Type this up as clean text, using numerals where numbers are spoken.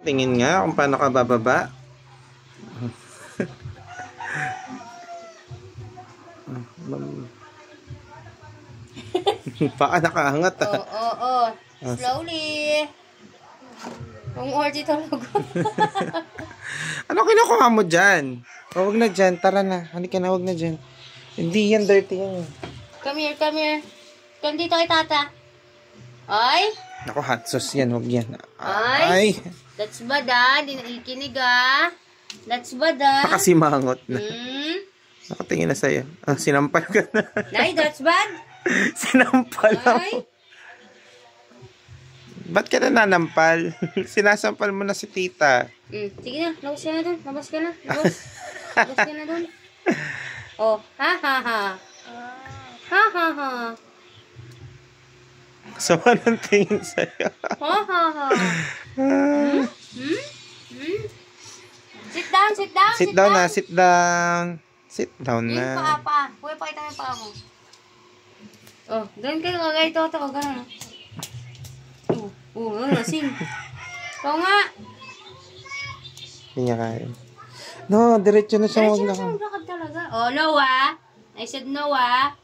Tingin nga kung paano ka bababa. Baka nakaangat ah. Oo. Slowly. Ang ordi talaga. Ano kinukuha mo dyan? Oh, huwag na dyan. Tara na. Halika na, huwag na dyan. Hindi yan, dirty yan. Come here. Come dito kay tata. Ay. Ako, hot sauce yan. Huwag yan. Ay. That's bad ah. Di nakikinig ah. That's bad ah. Pakasimangot na. Nakatingin na sa'yo. Ah, sinampal ka na. Nay, that's bad. Sinampal ako. Ay. Ba't ka na nanampal? Sinasampal mo na si tita. Sige na, labas ka na dun. Labas ka na dun. Oh, ha. Sama ng tingin sa'yo. Ha. Sit down na. Yung paa. Huwag pakita mo yung paa mo. Oh, doon kayo kagay toto. Ganun. Lasing. Oo nga. Hindi niya kaya. No, diretso na siya. Diretso na siya maglakad talaga. Oh, no ah. I said no ah.